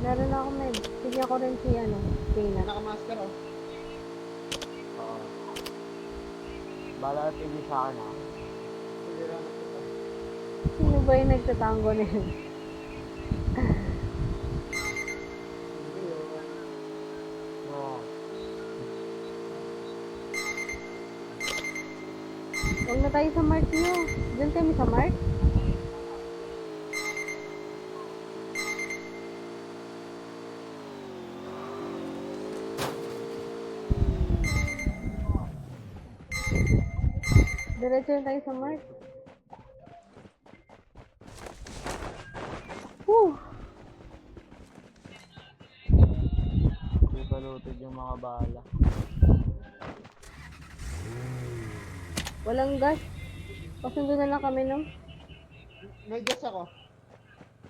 Meron ako med. Bigyan ko rin si ano, Peanut. Naka-masker oh. Oo. Bala pili sa akin ha. Sige, hanap kita. Sino ba yung nagtatango na yun? Hindi yun. Oo. Huwag na tayo sa Mark nyo. Diyan kami sa Mark. Diretso na tayo sa Mark. Woo! Hindi palutod yung mga bala. Walang gas. Pasundo na lang kami, no? May gas ako.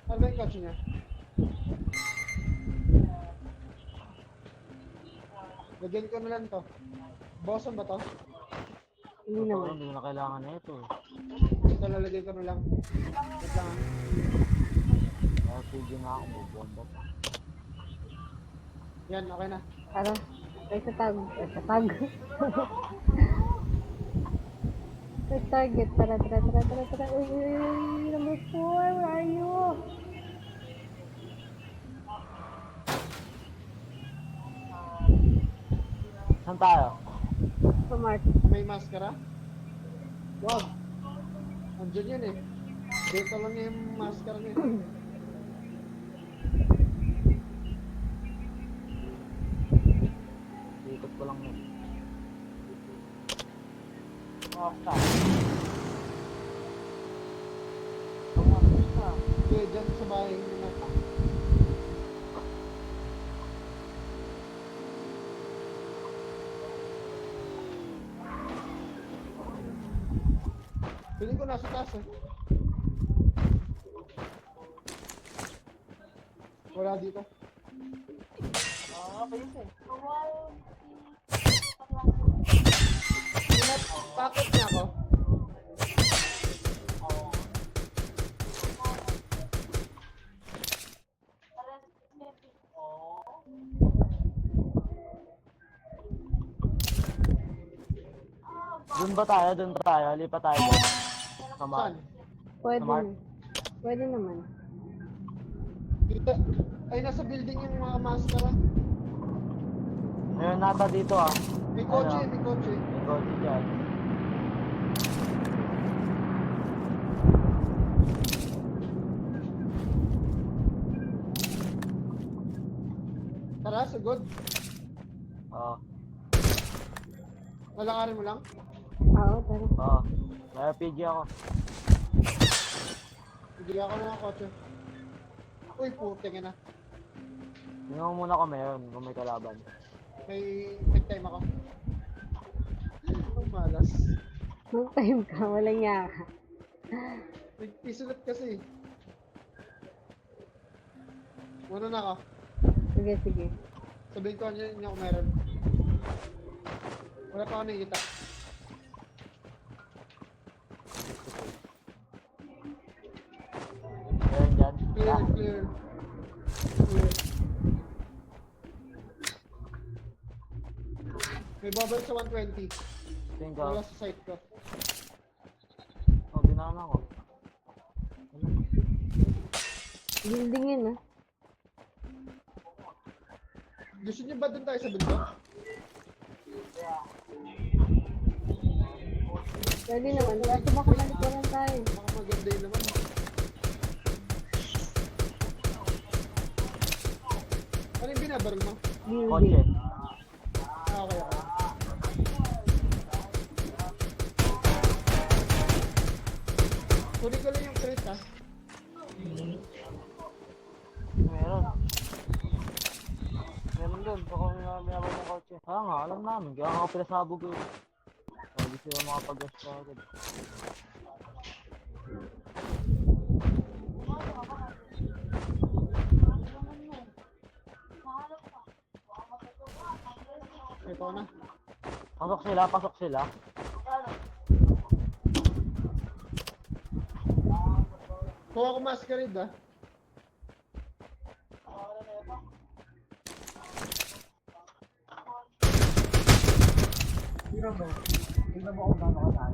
Ano ba yung kotse niya? Lagyan ko na lang to. Boson ba to? Hindi Ito, naman. hindi mo na kailangan na ito. Ito lalagay ko na lang. Wait lang ah. Kaya pili na ako, bubomba pa. Yan, okay na. Tara. Ay, sa tag. Ay, sa tag. Sa target. Tara, tara, tara, tara, tara. Uy, uy, uy. Number 4. Where are you? Saan tayo? Sa Mark. May maskara? Wag. Andiyan yan eh. Dito lang yung maskara niya. Ikot ko lang yun. Okay, dyan sa bahay nila. Piling ko nasa taas eh. Wala dito. Pakit niya ako. Doon ba tayo? Doon ba tayo? Lipat tayo doon. Sama. Saan? Pwede Sa Mark? na. Pwede naman. Dito. Ay, nasa building yung mga maskara. Ngayon nata dito ah. May kotse, Ano? may kotse. May kotse dyan. Tara, sugod. Oo. Lalakarin mo lang. Oo, tara. Oo. May RPG ako. Bigyan ako ng kotse. Uy, puting na. Tingnan mo muna kung meron, kung may kalaban. May take time ako. Ang malas. Long time ka. Walang niya ka. Isulat kasi. Muna na ako. Sige, sige. Sabihin ko niya kung meron. Wala pa ako nakikita. Meron dyan? Clear, Ah, clear. Clear. May bubble sa 120. tingin ko. Wala sa site ko. Oh, binaan ako. Building yun, ah. Gusto niyo ba doon tayo sa bundok? Pwede naman. Kaso baka malikuran tayo. Baka maganda yun naman. Ano yung binabaril mo? Building. Kotse. Ah, okay, okay. Kunin ko lang yung crate ah. Meron. Meron doon. Baka may abang ng kotse. Kaya nga, alam namin. Kaya nga ako pinasabog ko yun. Hindi sila makapag-gas ka agad. Ito na. Pasok sila, pasok sila. Kuha ko masquerade ah.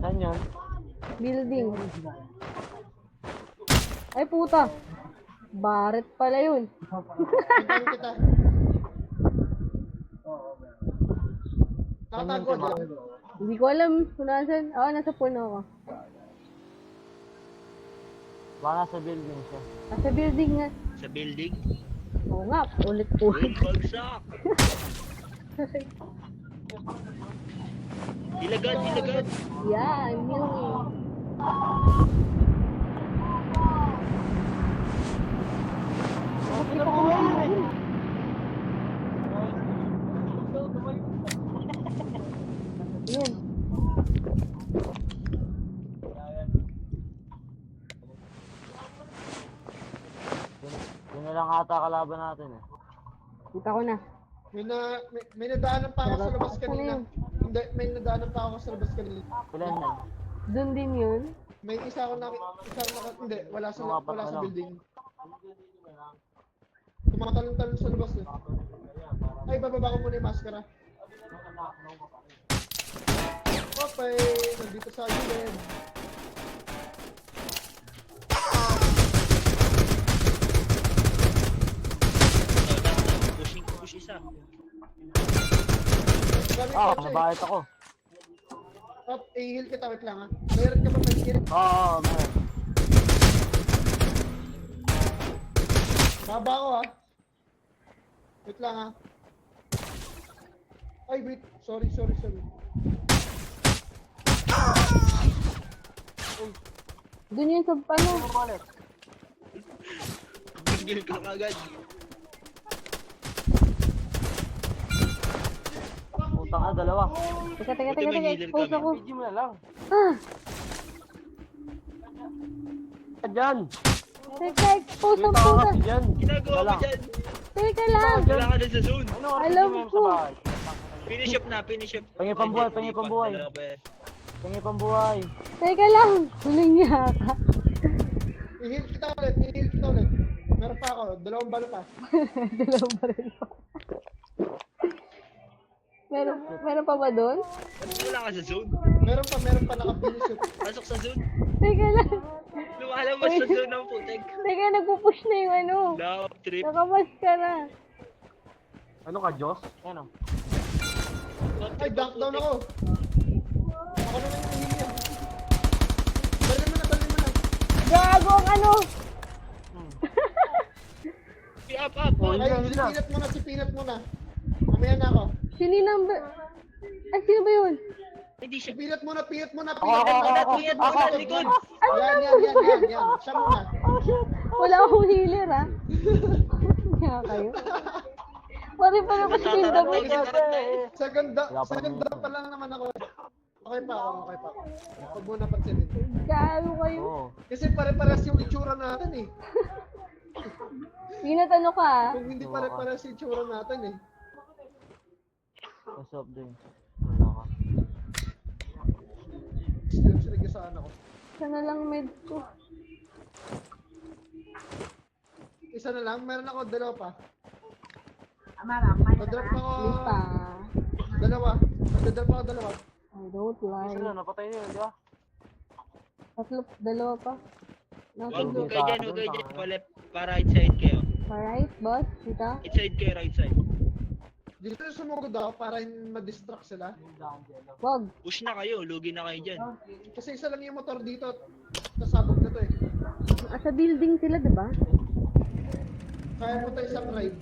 Saan yun? Building. Ay puta. Baret pala yun. Puntahan kita. Nakatago dyan. Hindi ko alam kung nasan. Oo, nasa puno ako. Baka nasa building siya. Nasa building nga. Sa building. Oo nga, ulit. Bagsak. Ilagad. Yan, yun. Bakit ako ngayon? Yan. Yun na lang ata kalaban natin eh. Kita ko na. May nadaanan pa ako sa labas Ano kanina. yun? Hindi, may nadaanan pa ako sa labas kanina. Ilan yan? Doon din yun. May isa ako hindi, wala sa building. Tumatalon-talon sa labas eh. Ay, bababa ko muna yung maskara. Okay, nandito sa gilid. Push isa. Gamit Ah, ko siya mabait ako. eh. I-heal kita, wait lang ha. Mayroon ka ba may heal? Oo, meron. Haba ako ha. Wait lang ha. Ay, wait. Sorry. Doon yun sa ano. Gigil ka kagad. Utang na, dalawa. Teka, Buti may healer expose kami. ako. Video mo na lang. Ah, Dyan! teka, expose Yung ang tao puta. kasi dyan. Ginagawa mo Wala. dyan. Teka lang. Wala ka na sa zone. Ano, Alam video mo ko. sa bahay. Finish up na. Pengi pambuhay. Dalawa pa yan. Pengi pambuhay. Teka lang. Huling niya ka. I-heal kita ulit. Meron pa ako. Dalawang balo pa. Dalawang baril pa. Meron pa ba doon? Wala ka sa zone. Meron pa nakabilis yun. Pasok sa zone. Teka lang. Lumalabas sa zone ng putek. Teka, nagpupush na yung ano. Love trip. Nakamas ka na. Ano ka, Diyos? Ano? Ay, dunk down ako. Ako naman yung heal yan. Bali mo na. Gago ang ano. Up. Oh, Ay, yun na. sipinat muna. Mamaya na ako. Sino number? Ay, sino ba yun? Hindi siya. Pinat muna. Tuyat mo na likod. Yan. Siya muna. Wala akong healer, ha? Kaya kayo. Pari pa naman skill Tatarantay damit. ka. Saganda pa lang naman ako. Okay pa ako. Huwag mo na pansinin. Gago kayo. Oo. Kasi pare-pares yung itsura natin eh. Pinatano ka, ha? Kung hindi pare-pares yung itsura natin eh. What's up din? Wala ka. Sinagasaan ako. Sana lang med ko. Isa na lang, meron ako dalawa pa. Please Dadrop ako pa. dalawa. Dadrop ako dalawa. I don't Isa like. na, napatay niyo, di ba? Dalawa pa. Nasa Huwag blue. kayo dyan. Pa right side kayo. Alright, boss. Kita? Right side kayo, right side. Dito sumugod ako para ma-distract sila. Wag. Push na kayo. Lugi na kayo dyan. Kasi isa lang yung motor dito. Nasabog na to eh. Sa building sila, di ba? Kaya mo tayo isang ride.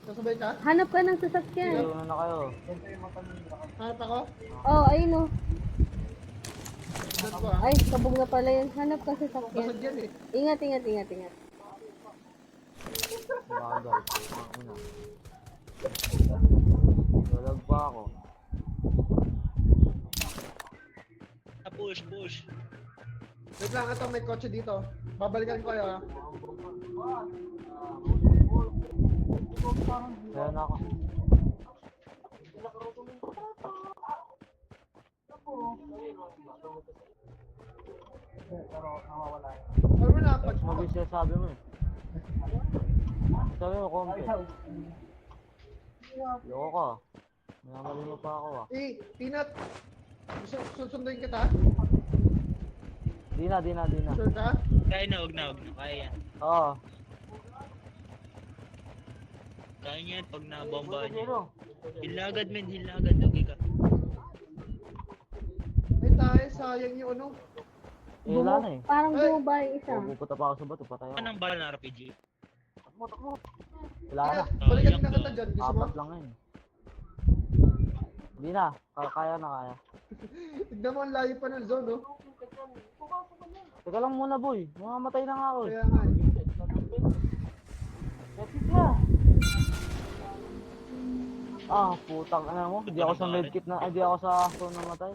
Sasabay ka? Hanap ka ng sasakyan. Laro na kayo. Hanap ako? Oh, ayun oh. Doon ko ah. Ay, kabog na pala yun. Hanap ka ng sasakyan. Basag yan eh. Ingat. Bagal. Ano? Walag pa ako. Push. Wait lang, ito may kotse dito. Babalikan ko kayo ah. Kaya na ako. Alam mo na, pag... Mabilis siya sabi mo eh. Sabi mo, kompi. Loko ka. Minamali mo pa ako ah. Peanut. Susunduin kita? Di na. Sure ka? Kaya na, huwag na. Kaya yan. Oo. Kaya niya yan pag nabomba niya. Zero. Heal na agad, men. Heal na agad. Lugi ka. Ay tayo, sayang yung ano. Eh, wala na eh. Parang Ay. bumaba yung isa. Pupunta pa ako sa bato, patay ako. Anong bala na RPG? Takbo. Wala na. Peanut, balikan na kita dyan. Gusto mo? Apat lang ngayon. Hindi na. Kaya. Tignan mo, ang layo pa ng zone, oh. Teka lang muna boy. Mamamatay na nga ako eh. Kaya nga, eh. Medkit na. Ah, putang ano mo. Hindi ako sa medkit na. Hindi ako sa zone na matay.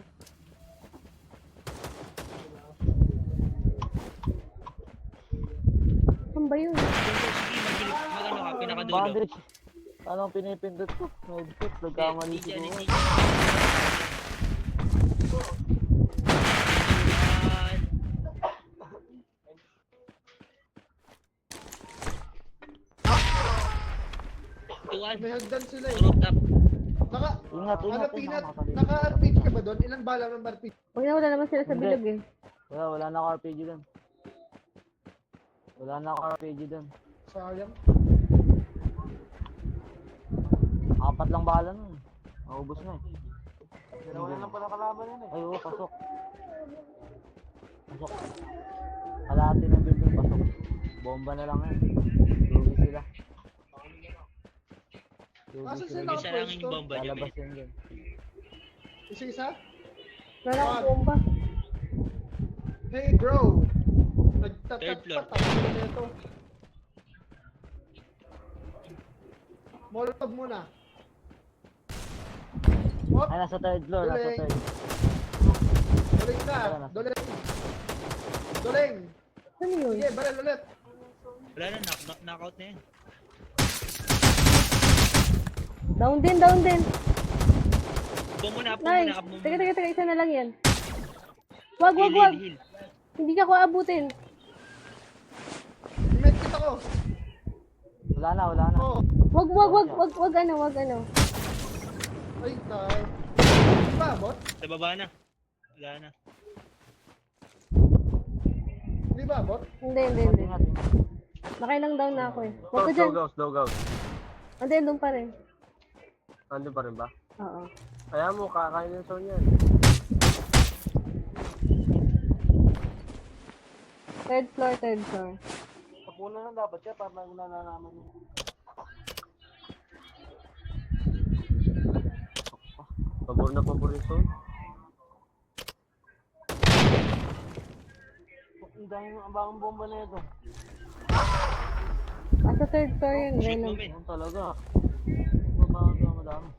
Saan ba yun? Sige, mag-ano ka, pinakadulo. Bandage. Anong pinipindot ko? Medkit. Nagkamali Hindi dyan, siguro. hindi dyan. Tuwan. May hagdan sila, eh. Rooftop. Ingat. Ano, Ingat. Peanut? Nakakalimutan. Naka-RPG ka ba doon? Ilang bala ng RPG? Wala naman sila sa Hindi. bilog eh. Wala na ako RPG dun. Wala na ako RPG dun. Sayang. Apat lang bala nun. Naubos na eh. Wala na pala kalaban yun eh. Ay oo, pasok. Kalahati ng building, pasok. Bomba na lang yan. Lugi sila. Asa Lugi sila? sila. Isa lang yung bomba niya, Lalabas men. yan dyan. Isa-isa? Wala akong bomba. Hey, bro! Third floor. Nagtatat pa ito. Molotov muna. Hop! Ay, nasa third floor, nasa Duling. third. Duling na! Duling! Duling! Ano yun? Sige, baril ulit! Wala na, knockout na yan. Down din. Up mo muna, Nice. up mo muna. Teka, isa na lang yan. Wag. Heal. Hindi ka ko abutin. Medkit ako! Wala na. Oo! Wag ano. Ay, tayo. Di ba, bot? Sa baba na. Wala na. Di ba, bot? Hindi. Ingat. Nakailang down na ako eh. Wag ka dyan. Slow ghost. Hindi, doon pa rin. Nandun pa rin ba? Oo. Kaya mo, kakain yung zone yan. Third floor. Tapunan na dapat siya para nananaman yun. Pabor na pabor yung zone. Ang dami ang bagong bomba na ito. Sa third floor yun. Shoot mo, Venom. men. Yan talaga. Madami.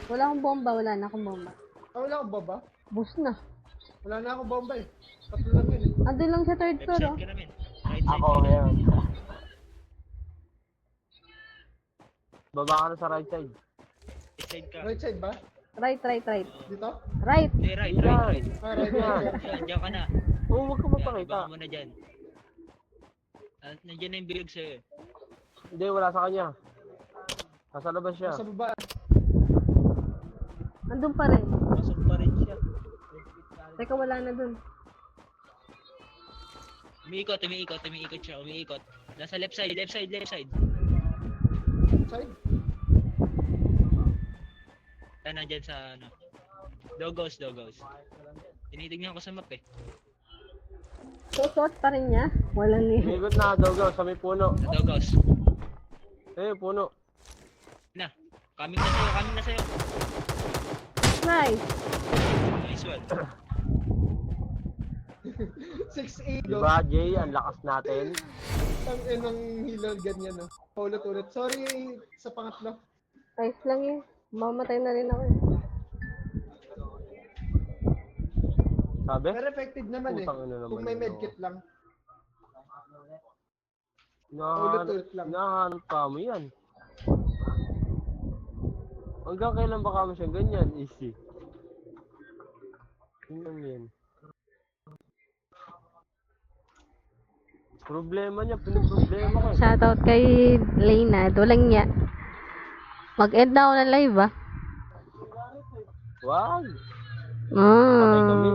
Wala akong bomba. Wala na akong bomba. Ah, wala akong baba. Bus na. Wala na akong bomba, eh. Tatlo lang yun, eh. Andun lang sa third Left floor side oh. ka na, men. Right side Ako ka na. meron. Baba ka na sa right side. Right side ka. Right side ba? Right. Dito? Right. Hindi, right. Ah, right Yan. side. Diyan ka na. Oo, huwag ka Yan, mapakita. ibaka mo na dyan. Nandiyan na yung bilog sa'yo. Hindi, wala sa kanya. Nasa labas siya. Sa baba. Andun pa rin. Pasok pa rin siya. Teka, wala na dun. Umiikot siya, umiikot. Nasa left side. Side? Nandyan sa ano. Dogos. Tinitignan ko sa map eh. Susot pa rin niya. Walang ni. Umigot na, Dogaw, sa may puno. Dogos. Eh, puno. Na. Coming na sa'yo. Nice. Nice one. 6-8. Diba, Jay? Ang lakas natin. Ang enang healer ganyan, no? Paulit-ulit. Sorry sa pangatlo. Nice lang eh. Mamatay na rin ako eh. Sabi? Pero effective naman, eh. Putang ina naman Kung may yun, medkit lang. Nahanap lang. nahanap ka mo yan. Hanggang kailan ba kamo siyang ganyan? Easy. Yun lang yan. Problema niya, pinoproblema ko. Shoutout kay Leyna. Walang niya. Mag-end na ako ng live, ah. Wag. Patay kami.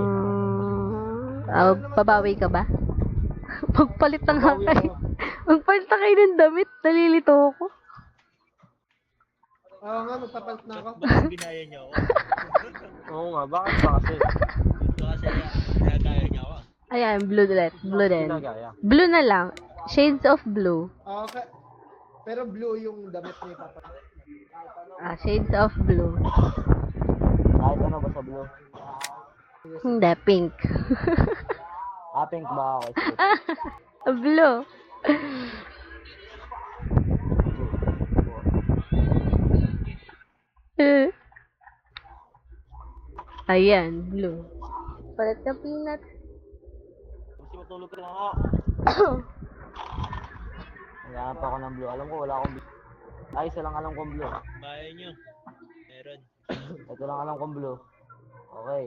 Babawi ka ba? Magpalit na nga Babawi kayo. ako. Magpalit na kayo ng damit. Nalilito ako. Oo nga, magpapalit na ako. Bakit ginaya niyo ako? Oo nga, bakit ba kasi? Ito kasi ginagaya niyo ako. Ayan, blue ulit. Blue din. Ginagaya. Blue na lang. Shades of blue. Okay. Pero blue yung damit ni Papa. Shades of blue. Kahit ano ba sa blue? Hindi, pink. Pink ba ako? Blue. Ayan, blue. Palit ka peanut. Kasi matulog ka na nga. Naghanap ako ng blue. Alam ko wala akong blue. Ay, isa lang alam kong blue. Bahay niyo. Meron. Ito lang alam kong blue. Okay.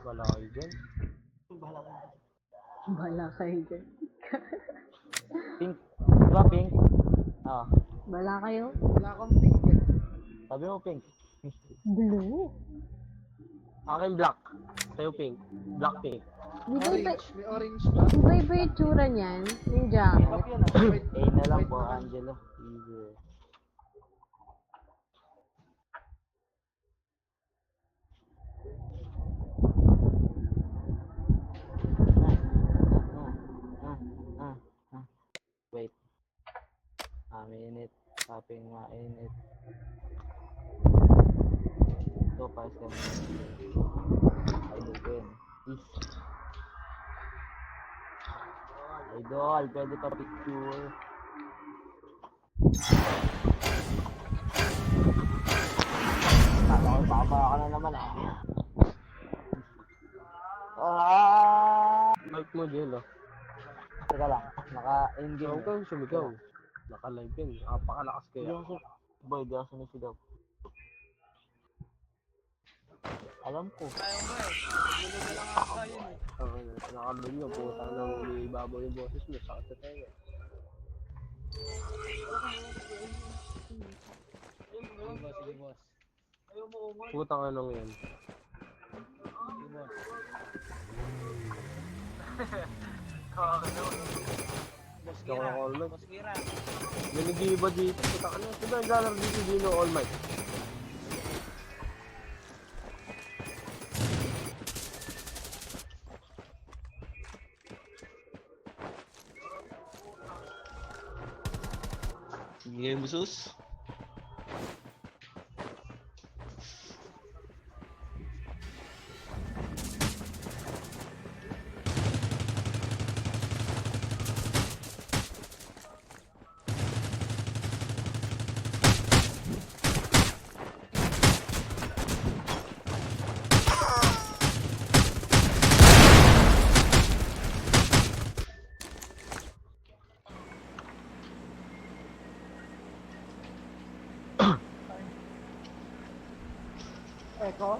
Wala kayo dyan. Bala kayo dyan. Pink. Diba pink? Ah, Bala kayo. Wala akong pink eh. sabi mo pink. Blue. Akin black. Sa'yo pink. Black pink. Di ba iba, Orange. May orange ba? di ba iba yung tsura niyan? Yung jacket. A na lang Wait po, naman. Angelo. Easy. Wait. Mainit. Taping mainit. Ito, pares kami. Idol ko yun. Is. Idol, pwede pa picture. Kala ko baba ka na naman ah. Like mo, Jelo. Teka lang, naka-endgame. Huwag kang sumigaw. Naka-live yun. Napakalakas kaya. Boy, di ako sumisigaw. Alam ko. Nakabig nyo, puta nang umiibabaw yung boses mo. Sakit sa tayo. Sige, boss. Putang anong yan. Sige, boss. Boss Ikaw Kira. ang all might. Boss Kira. May nag-iiba dito. Puta ka na. Sino naglalaro dito Dino all might? Hindi kayo busos? Echo?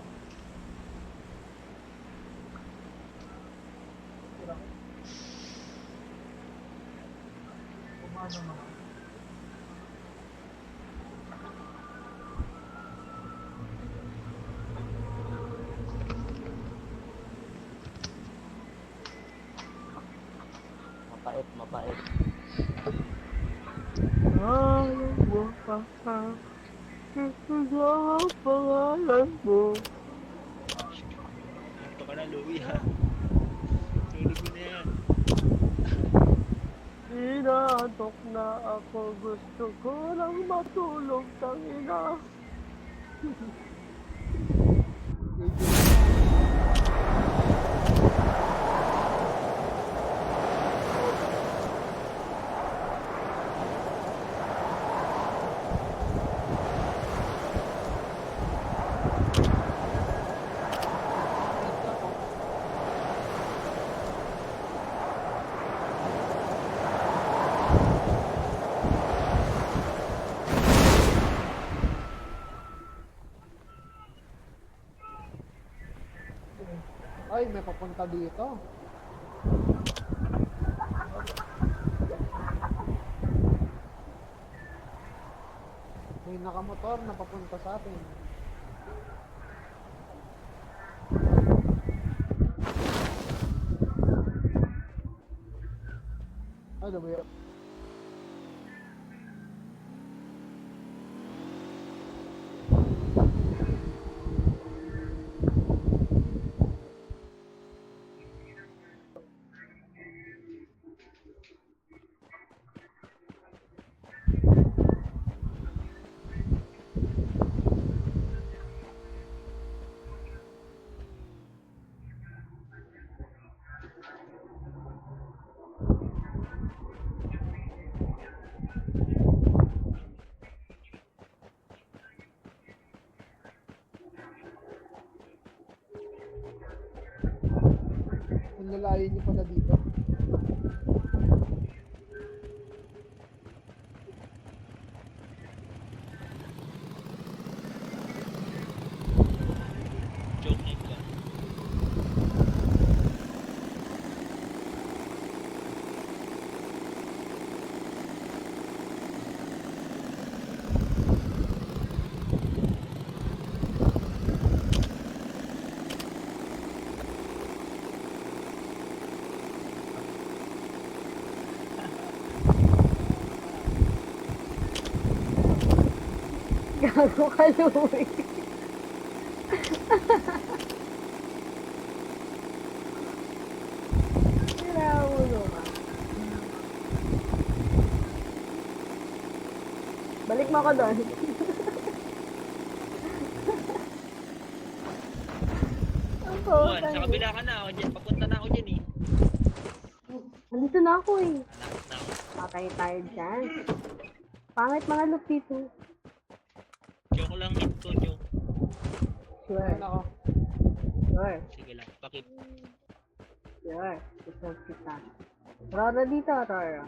Mapait, mapait. Ayaw mo pa ka. Ito ang pangalan mo. Ito ka na, Louie, ha? Tulog mo na yan. Inaantok na ako. Gusto ko lang matulog. Tangina. Ay, may papunta dito. nakamotor na papunta sa atin. Ano ba yun? Ang lalayo niyo pala dito. Joke night lang. Gago ka, Louie. Siraulo ka. Balik mo ako doon. Ang Juan, putang sa kabila ka na ako dyan. Papunta na ako dyan eh. Nandito na ako eh. Anak na ako. Patay tayo dyan. Pangit mga look dito. Joke lang hit ko, joke. Sure. Ano ako? Sure. Sige lang, pakip. Sure. Isang kita. Rora dito, Rora.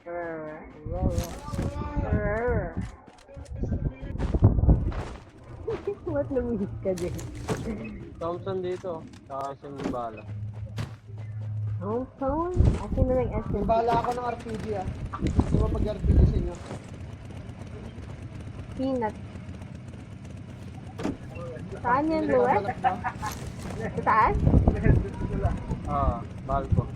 Rora. Ba't lumihis ka din? Thompson dito. Saka Simbala. Hometown? Asin na lang SMG. Bala ako ng RPG ah. Gusto mo mag-RPG sa inyo? Peanut. Saan yan, Luwet? Babalak ba? Sa taas? Balko.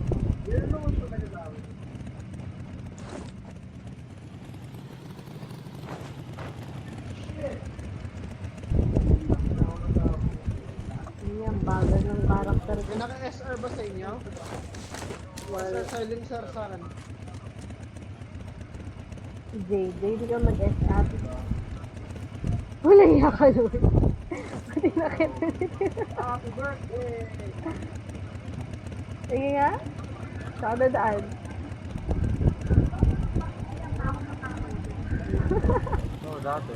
Yan, bagal ng karakter. May naka-SR ba sa inyo? SR silencer sa akin. JJ, di ka mag-SR. Wala niya ka, Luwet. Pati nakita. Happy birthday! Sige nga. Saan dadaan? Oo, dati.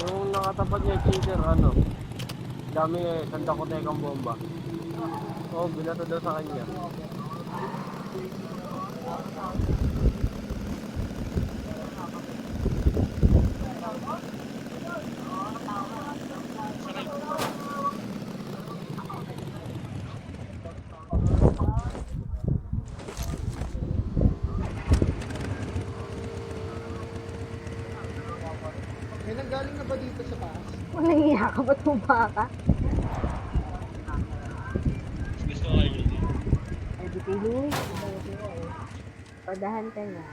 Yung nakatapat niya cheater, ano? Dami sanda ko tekang bomba. Oo, binato daw sa kanya. May nanggaling na ba dito sa taas? Wala niya ka, ba't humaka ka? Gusto ko kayo dito. Ay, di kay Louie. Padahan ka na.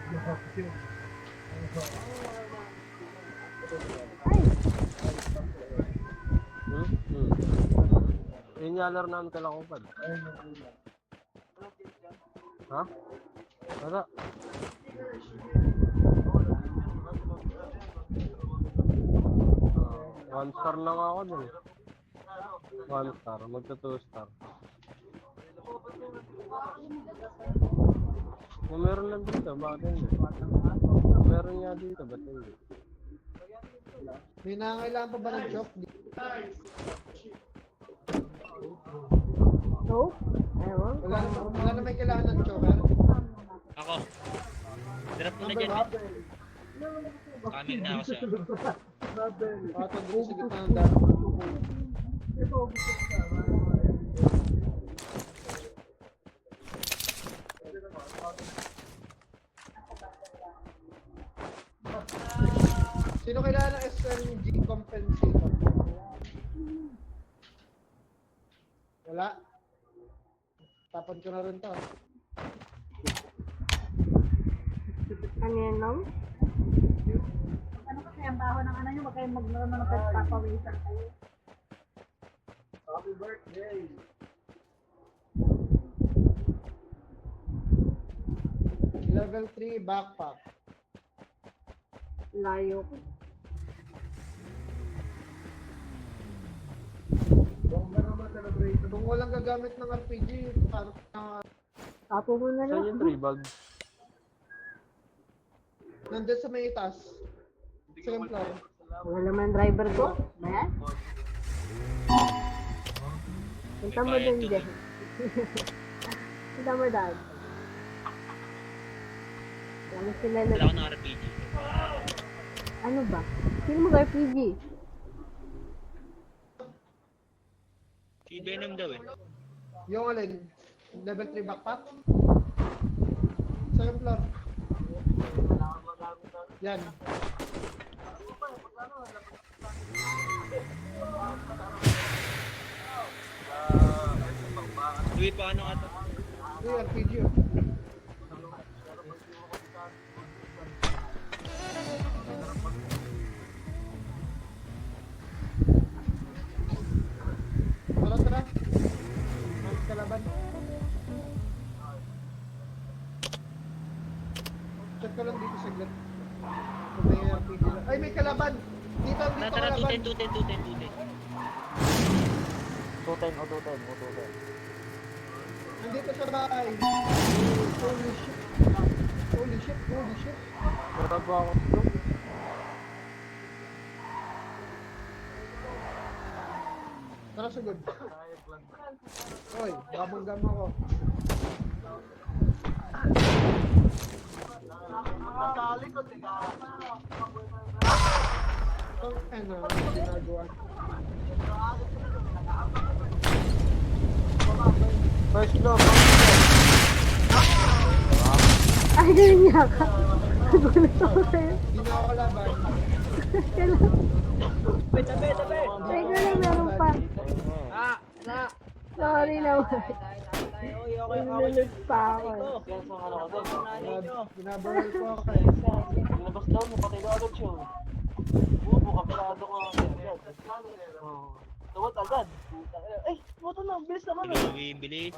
Ay, Inyalar namin kalakupad. Ha? Wala. One star lang ako dun. One star, magta 2 star. Kung meron lang dito, bakit hindi? Kung meron nga dito, ba't hindi? May nangailangan pa ba ng choke? no? Ewan. Wala na may kailangan ng choker? Ako. Drop mo na dyan. Coming na ako sa... Tagpo sa gitna ng daan. Sino kailangan ng SMG compensator? Wala. Tapan ko na rin to. Ano yan, no? Ano kasi ang baho ng ano nyo, wag kayong magnaroon ng pagpapawisan kayo. Happy birthday! Level 3 backpack. Layo ko. Bomba naman celebrate. Kung walang gagamit ng RPG, parang Tapo mo na Saan lang. yung 3 bag? nandun sa may taas. Second floor. Wala naman driver ko. Ba yan? Punta mo dun dyan. Punta mo dun. Ano sila Wala na... ako ng RPG. Ano ba? Sino mag-RPG? Si Venom daw eh. Yung alin? Level 3 backpack? Second floor. Yan. Uy, paano ka to? Yung RPG oh. Tara, tara. Mas kalaban. Check ko lang dito saglit. Kung may RPG lang. Ay, may kalaban! Dito, dito Tara, kalaban. 210. 210 o 210 o 210. Nandito sa bahay. Holy shit. Holy shit, holy shit. Meron pa ako dito. Tara, sugod. Oy, gabang-gam ako. Ano, ginagawa. First floor. Ay, ganun niya ka. Nagulat ako sa'yo. Hindi na ako kalaban. Kailan? Ay, ganun, meron pa. Sorry naman. Inulog pa ako. Yan sa ano ko doon. Binabaril ko ako eh. Labas daw mo, patay daw agad siya. Bubo, kapilado ka. Tawad agad. Ay, moto na, bilis naman. Bilis.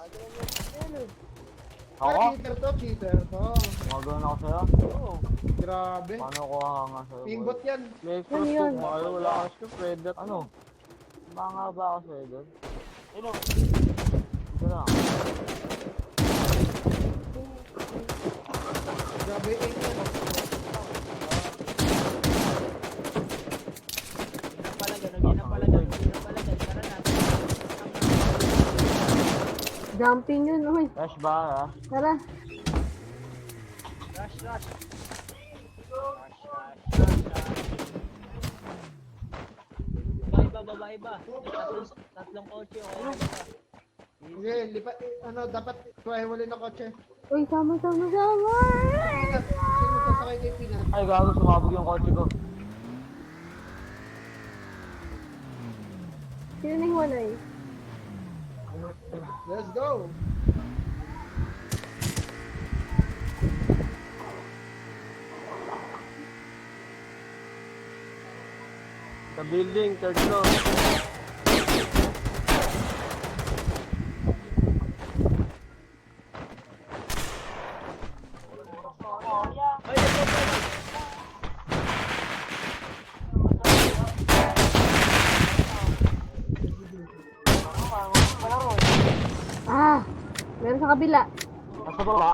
Ah, Ako? cheater to. Gumagawin ako sa'yo? Oo. Grabe. Paano ko hanga sa'yo? Pingbot yan. May Ano extra yun? scope. Ayaw, wala kang scope. Red dot. Ano? Mga ba ako sa'yo doon? Ano? Ito na. Grabe, 8 yan. Jumping yun, uy. Rush ba ha? Tara. Iba. Tatlong kotse. Sige, lipat. Ano, dapat kuha mo na kotse. Uy, sama. Sino sasakay kay Pinas? Ay, gago, sumabog yung kotse ko. Sino na hiwalay? Let's go! Sa building, third floor. Ah! Meron sa kabila. Nasa baba.